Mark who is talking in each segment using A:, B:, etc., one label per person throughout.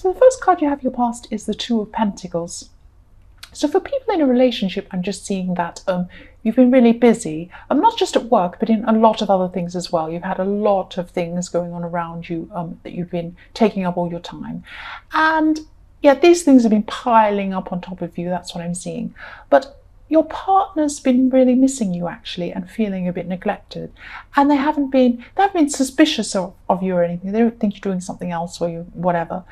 A: So the first card you have your past is the Two of Pentacles. So for people in a relationship, I'm just seeing that you've been really busy, not just at work, but in a lot of other things as well. You've had a lot of things going on around you that you've been taking up all your time. And yeah, these things have been piling up on top of you. That's what I'm seeing. But your partner's been really missing you actually and feeling a bit neglected. And they haven't been suspicious of you or anything. They don't think you're doing something else or you whatever.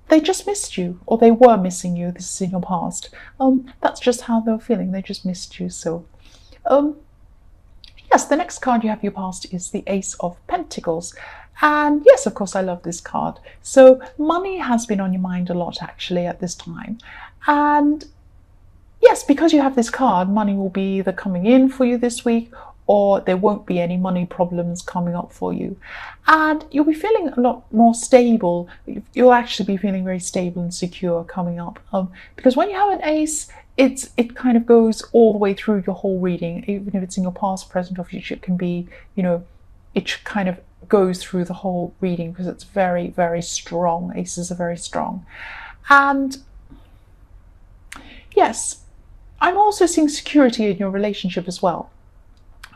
A: They just missed you, or they were missing you. This is in your past. That's just how they were feeling. They just missed you. So, yes, the next card you have your past is the Ace of Pentacles. And yes, of course, I love this card. So money has been on your mind a lot, actually, at this time. And yes, because you have this card, money will be either coming in for you this week, or there won't be any money problems coming up for you. And you'll be feeling a lot more stable. You'll actually be feeling very stable and secure coming up. Because when you have an ace, it kind of goes all the way through your whole reading, even if it's in your past, present, or future. It can be, it kind of goes through the whole reading because it's very, very strong. Aces are very strong. And yes, I'm also seeing security in your relationship as well.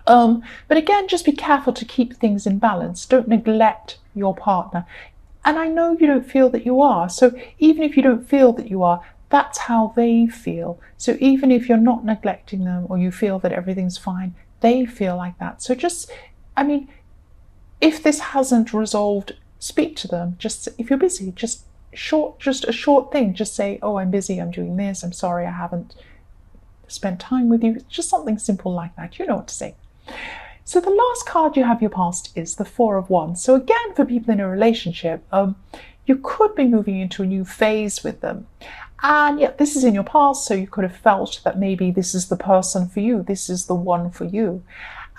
A: But again, just be careful to keep things in balance. Don't neglect your partner. And I know you don't feel that you are. So even if you don't feel that you are, that's how they feel. So even if you're not neglecting them or you feel that everything's fine, they feel like that. So just, if this hasn't resolved, speak to them. Just if you're busy, just a short thing. Just say, oh, I'm busy, I'm doing this, I'm sorry, I haven't spent time with you. Just something simple like that. You know what to say. So the last card you have your past is the Four of Wands. So again, for people in a relationship, you could be moving into a new phase with them. And yeah, this is in your past, so you could have felt that maybe this is the person for you, this is the one for you.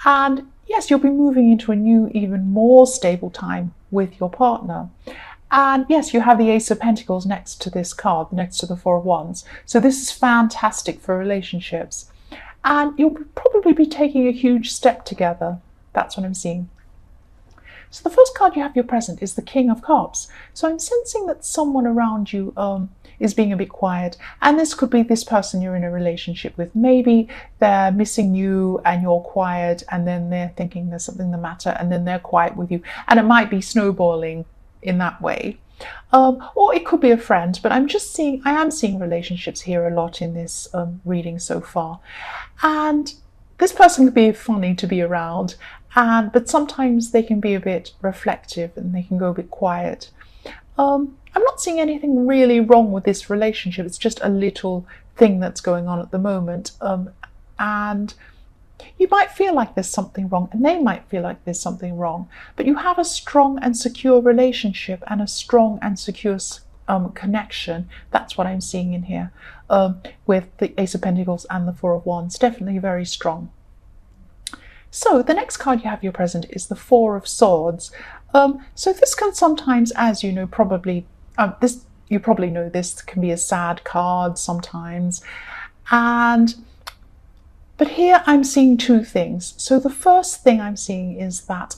A: And yes, you'll be moving into a new, even more stable time with your partner. And yes, you have the Ace of Pentacles next to this card, next to the Four of Wands. So this is fantastic for relationships. And you'll probably be taking a huge step together. That's what I'm seeing. So the first card you have your present is the King of Cups. So I'm sensing that someone around you is being a bit quiet. And this could be this person you're in a relationship with. Maybe they're missing you and you're quiet, and then they're thinking there's something the matter, and then they're quiet with you. And it might be snowballing in that way. Or it could be a friend, but I am seeing relationships here a lot in this reading so far. And this person can be funny to be around, but sometimes they can be a bit reflective and they can go a bit quiet. I'm not seeing anything really wrong with this relationship. It's just a little thing that's going on at the moment. And you might feel like there's something wrong, and they might feel like there's something wrong, but you have a strong and secure relationship and a strong and secure connection. That's what I'm seeing in here with the Ace of Pentacles and the Four of Wands. Definitely very strong. So the next card you have your present is the Four of Swords. So this can sometimes, as you know, probably you probably know this can be a sad card sometimes. But here I'm seeing two things. So the first thing I'm seeing is that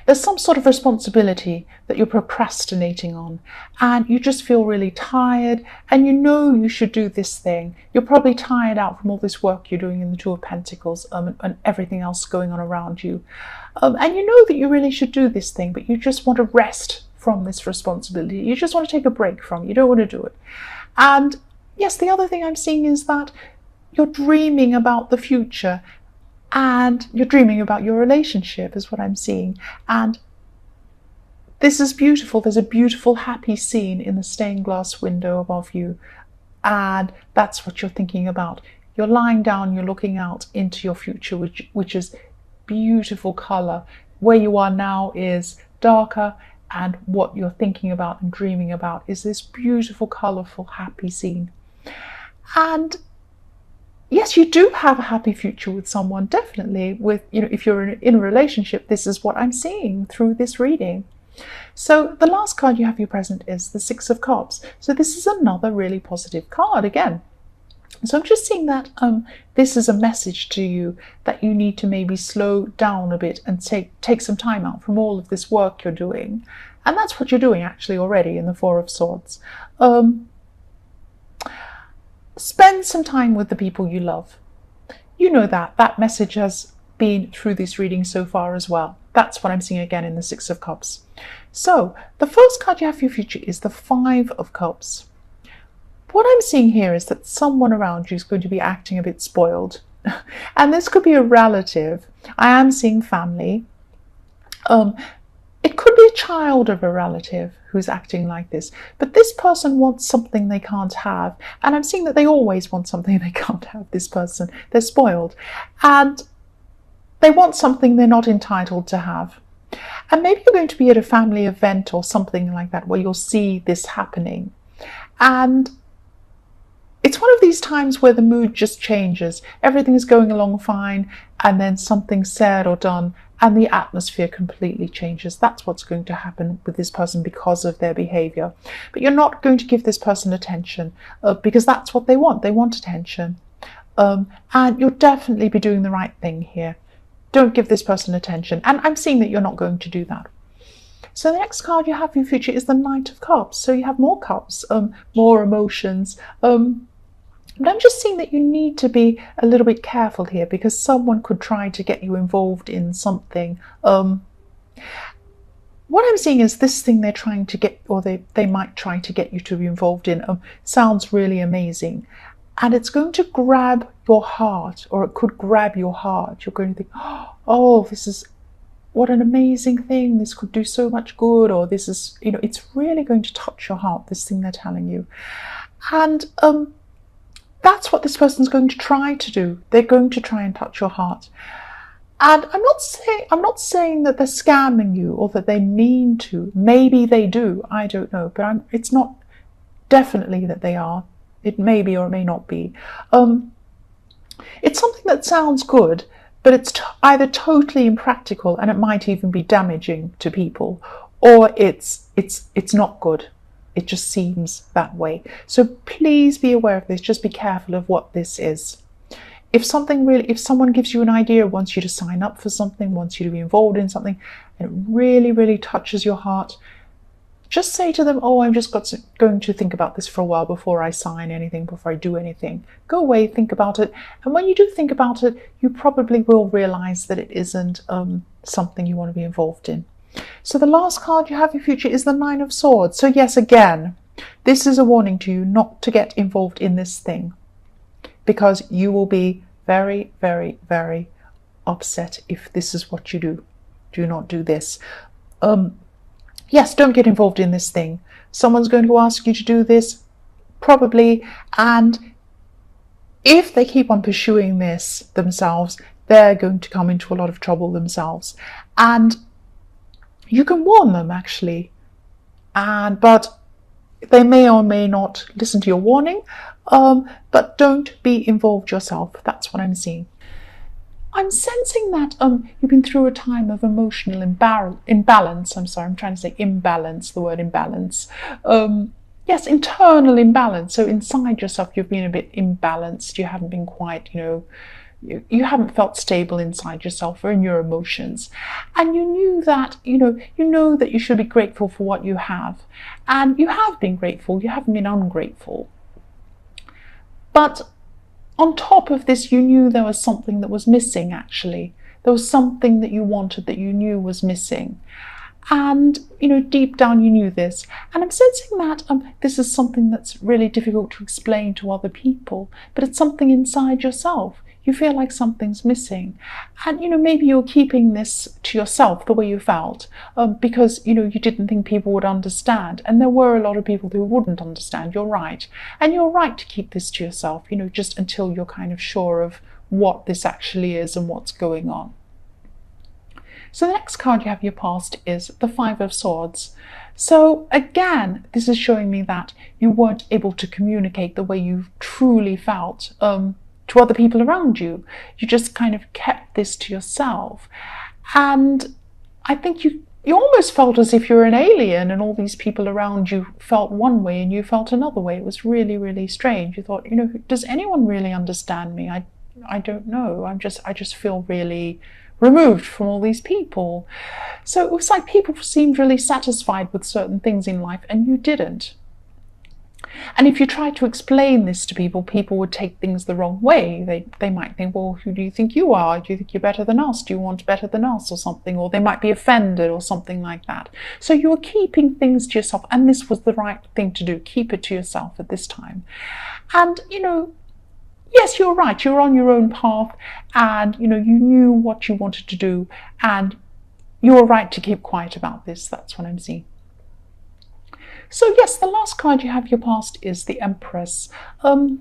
A: there's some sort of responsibility that you're procrastinating on, and you just feel really tired, and you know you should do this thing. You're probably tired out from all this work you're doing in the Two of Pentacles and everything else going on around you. And you know that you really should do this thing, but you just want to rest from this responsibility. You just want to take a break from it. You don't want to do it. And yes, the other thing I'm seeing is that you're dreaming about the future, and you're dreaming about your relationship is what I'm seeing. And this is beautiful. There's a beautiful, happy scene in the stained glass window above you. And that's what you're thinking about. You're lying down, you're looking out into your future, which is beautiful color. Where you are now is darker, and what you're thinking about and dreaming about is this beautiful, colorful, happy scene. And yes, you do have a happy future with someone, definitely. With, if you're in a relationship, this is what I'm seeing through this reading. So the last card you have your present is the Six of Cups. So this is another really positive card again. So I'm just seeing that this is a message to you that you need to maybe slow down a bit and take some time out from all of this work you're doing, And that's what you're doing actually already in the Four of Swords. Spend some time with the people you love. You know that message has been through this reading so far as well. That's what I'm seeing again in the Six of Cups. So the first card you have for your future is the Five of Cups. What I'm seeing here is that someone around you is going to be acting a bit spoiled. And this could be a relative. I am seeing family. It could be a child of a relative who's acting like this, but this person wants something they can't have. And I'm seeing that they always want something they can't have, this person. They're spoiled. And they want something they're not entitled to have. And maybe you're going to be at a family event or something like that where you'll see this happening. And it's one of these times where the mood just changes. Everything is going along fine, and then something's said or done, and the atmosphere completely changes. That's what's going to happen with this person because of their behavior. But you're not going to give this person attention because that's what they want. They want attention. And you'll definitely be doing the right thing here. Don't give this person attention. And I'm seeing that you're not going to do that. So the next card you have for your future is the Knight of Cups. So you have more cups, more emotions. But I'm just seeing that you need to be a little bit careful here because someone could try to get you involved in something. What I'm seeing is this thing they're trying to get, or they might try to get you to be involved in, sounds really amazing. And it's going to grab your heart, or it could grab your heart. You're going to think, oh, this is, what an amazing thing. This could do so much good, or this is, it's really going to touch your heart, this thing they're telling you. And that's what this person's going to try to do. They're going to try and touch your heart. And I'm not saying that they're scamming you or that they mean to. Maybe they do. I don't know. But it's not definitely that they are. It may be or it may not be. It's something that sounds good, but it's either totally impractical and it might even be damaging to people, or it's not good. It just seems that way. So please be aware of this. Just be careful of what this is. If someone gives you an idea, wants you to sign up for something, wants you to be involved in something, and it really, really touches your heart, just say to them, oh, I'm just going to think about this for a while before I sign anything, before I do anything. Go away, think about it. And when you do think about it, you probably will realize that it isn't something you want to be involved in. So the last card you have in future is the Nine of Swords. So yes, again, this is a warning to you not to get involved in this thing, because you will be very, very, very upset if this is what you do. Do not do this. Yes, don't get involved in this thing. Someone's going to ask you to do this, probably, and if they keep on pursuing this themselves, they're going to come into a lot of trouble themselves. And you can warn them, actually, but they may or may not listen to your warning, but don't be involved yourself. That's what I'm seeing. I'm sensing that you've been through a time of emotional imbalance. I'm sorry, I'm trying to say imbalance, the word imbalance. Yes, internal imbalance. So inside yourself, you've been a bit imbalanced. You haven't been quite, you haven't felt stable inside yourself or in your emotions. And you knew that, you know that you should be grateful for what you have. And you have been grateful. You haven't been ungrateful. But on top of this, you knew there was something that was missing, actually. There was something that you wanted that you knew was missing. And, deep down you knew this. And I'm sensing that this is something that's really difficult to explain to other people, but it's something inside yourself. You feel like something's missing. And, maybe you're keeping this to yourself, the way you felt, because, you didn't think people would understand. And there were a lot of people who wouldn't understand. You're right. And you're right to keep this to yourself, just until you're kind of sure of what this actually is and what's going on. So the next card you have in your past is the Five of Swords. So again, this is showing me that you weren't able to communicate the way you truly felt to other people around you. You just kind of kept this to yourself. And I think you almost felt as if you're an alien and all these people around you felt one way and you felt another way. It was really, really strange. You thought, does anyone really understand me? I don't know. I just feel really, removed from all these people. So it was like people seemed really satisfied with certain things in life and you didn't. And if you tried to explain this to people, people would take things the wrong way. They might think, well, who do you think you are? Do you think you're better than us? Do you want better than us or something? Or they might be offended or something like that. So you were keeping things to yourself, and this was the right thing to do. Keep it to yourself at this time. And, yes, you're right. You're on your own path and, you knew what you wanted to do and you were right to keep quiet about this. That's what I'm seeing. So yes, the last card you have, your past, is the Empress. You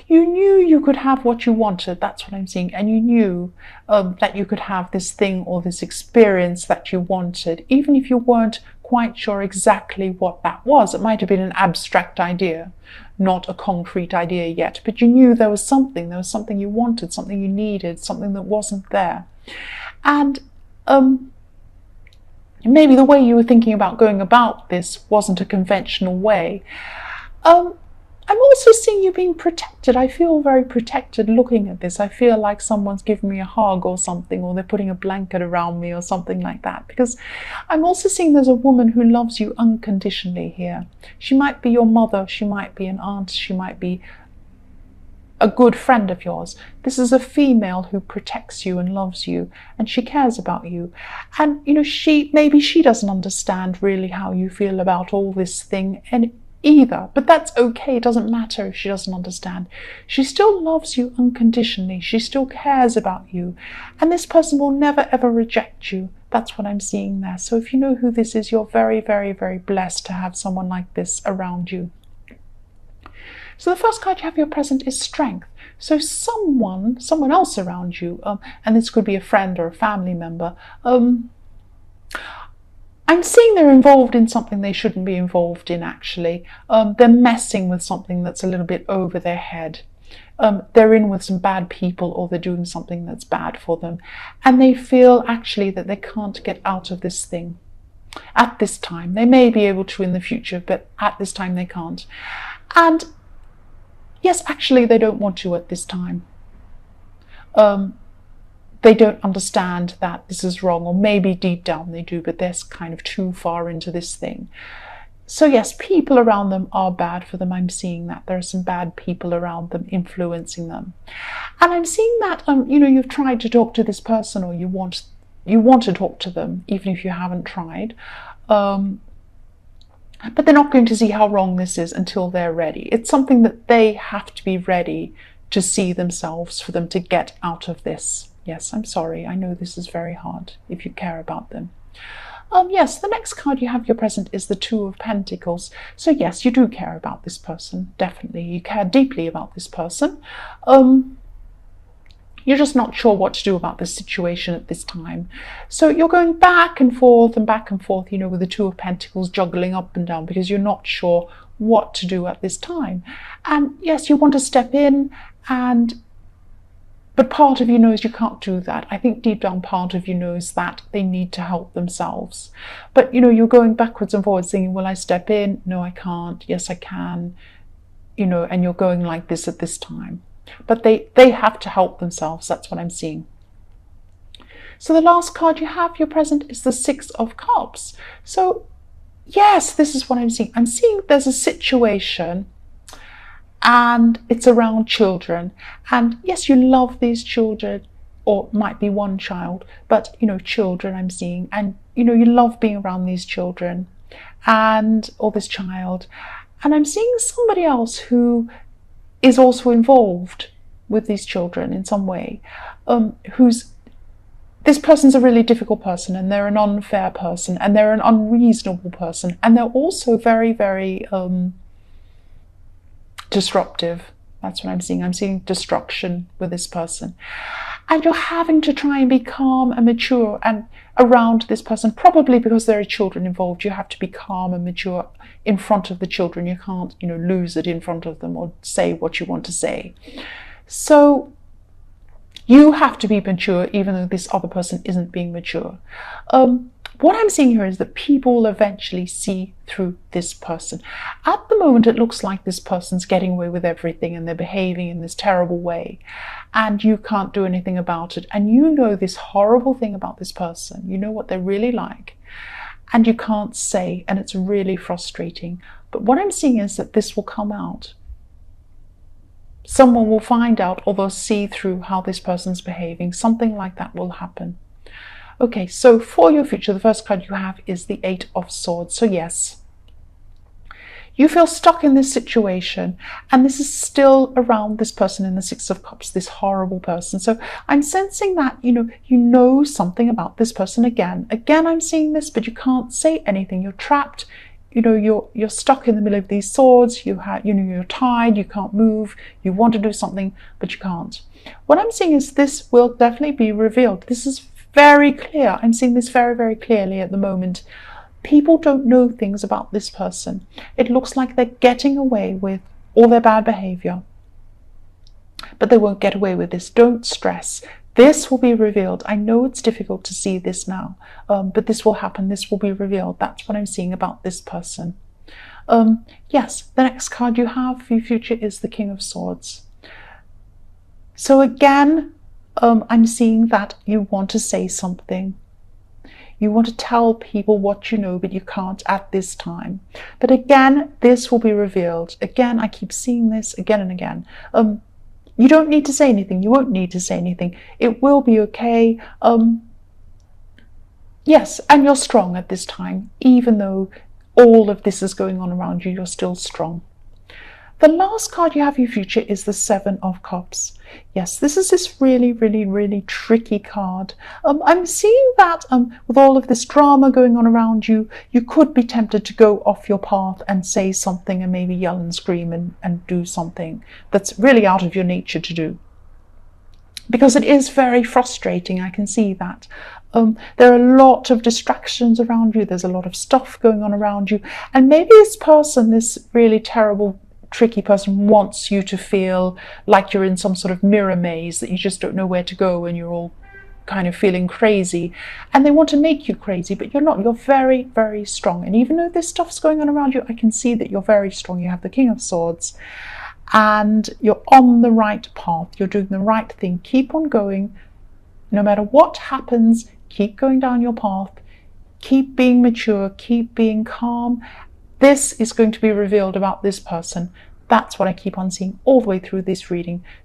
A: knew you could have what you wanted, that's what I'm seeing, and you knew that you could have this thing or this experience that you wanted, even if you weren't quite sure exactly what that was. It might have been an abstract idea, not a concrete idea yet, but you knew there was something you wanted, something you needed, something that wasn't there. And maybe the way you were thinking about going about this wasn't a conventional way. I'm also seeing you being protected. I feel very protected looking at this. I feel like someone's giving me a hug or something, or they're putting a blanket around me or something like that. Because I'm also seeing there's a woman who loves you unconditionally here. She might be your mother, she might be an aunt, she might be a good friend of yours. This is a female who protects you and loves you, and she cares about you. And maybe she doesn't understand really how you feel about all this thing and either, but that's okay. It doesn't matter if she doesn't understand. She still loves you unconditionally. She still cares about you, and this person will never ever reject you. That's what I'm seeing there. So if you know who this is, you're very, very, very blessed to have someone like this around you. So the first card you have, your present, is Strength. So someone else around you, and this could be a friend or a family member, I'm seeing they're involved in something they shouldn't be involved in, actually. They're messing with something that's a little bit over their head. They're in with some bad people, or they're doing something that's bad for them. And they feel actually that they can't get out of this thing at this time. They may be able to in the future, but at this time they can't. And yes, actually, they don't want to at this time. They don't understand that this is wrong, or maybe deep down they do, but they're kind of too far into this thing. So yes, people around them are bad for them. I'm seeing that there are some bad people around them influencing them. And I'm seeing that, you've tried to talk to this person, or you want to talk to them, even if you haven't tried. But they're not going to see how wrong this is until they're ready. It's something that they have to be ready to see themselves for them to get out of this. Yes, I'm sorry. I know this is very hard if you care about them. Yes, the next card you have, your present, is the Two of Pentacles. So yes, you do care about this person, definitely. You care deeply about this person. You're just not sure what to do about this situation at this time. So you're going back and forth, with the Two of Pentacles juggling up and down, because you're not sure what to do at this time. And yes, you want to step in, but part of you knows you can't do that. I think deep down part of you knows that they need to help themselves. But you're going backwards and forwards thinking, will I step in? No, I can't. Yes, I can. And you're going like this at this time. But they have to help themselves. That's what I'm seeing. So the last card you have, your present, is the Six of Cups. So yes, this is what I'm seeing. I'm seeing there's a situation and it's around children. And yes, you love these children, or it might be one child, but children I'm seeing. And you love being around these children or this child. And I'm seeing somebody else who is also involved with these children in some way, this person's a really difficult person, and they're an unfair person, and they're an unreasonable person, and they're also very, very disruptive. That's what I'm seeing. I'm seeing destruction with this person. And you're having to try and be calm and mature and around this person, probably because there are children involved. You have to be calm and mature in front of the children. You can't, lose it in front of them or say what you want to say. So you have to be mature, even though this other person isn't being mature. What I'm seeing here is that people will eventually see through this person. At the moment, it looks like this person's getting away with everything and they're behaving in this terrible way, and you can't do anything about it. And you know this horrible thing about this person. You know what they're really like, and you can't say, and it's really frustrating. But what I'm seeing is that this will come out. Someone will find out, or they'll see through how this person's behaving. Something like that will happen. Okay, so for your future, the first card you have is the Eight of Swords. So yes, you feel stuck in this situation, and this is still around this person in the Six of Cups, this horrible person. So I'm sensing that, you know something about this person again. Again, I'm seeing this, but you can't say anything. You're trapped. You're stuck in the middle of these swords. You're tied. You can't move. You want to do something, but you can't. What I'm seeing is this will definitely be revealed. This is very clear. I'm seeing this very, very clearly at the moment. People don't know things about this person. It looks like they're getting away with all their bad behavior, but they won't get away with this. Don't stress. This will be revealed. I know it's difficult to see this now, but this will happen. This will be revealed. That's what I'm seeing about this person. Yes, the next card you have for your future is the King of Swords. So again, I'm seeing that you want to say something. You want to tell people what you know, but you can't at this time. But again, this will be revealed. Again, I keep seeing this again and again. You don't need to say anything. You won't need to say anything. It will be okay. Yes, and you're strong at this time. Even though all of this is going on around you, you're still strong. The last card you have in your future is the Seven of Cups. Yes, this is this really, really, really tricky card. I'm seeing that with all of this drama going on around you, you could be tempted to go off your path and say something and maybe yell and scream and do something that's really out of your nature to do. Because it is very frustrating, I can see that. There are a lot of distractions around you. There's a lot of stuff going on around you. And maybe this person, this really terrible tricky person, wants you to feel like you're in some sort of mirror maze, that you just don't know where to go and you're all kind of feeling crazy, and they want to make you crazy, but you're not. You're very, very strong. And even though this stuff's going on around you, I can see that you're very strong. You have the King of Swords and you're on the right path. You're doing the right thing. Keep on going. No matter what happens, keep going down your path. Keep being mature. Keep being calm. This is going to be revealed about this person. That's what I keep on seeing all the way through this reading.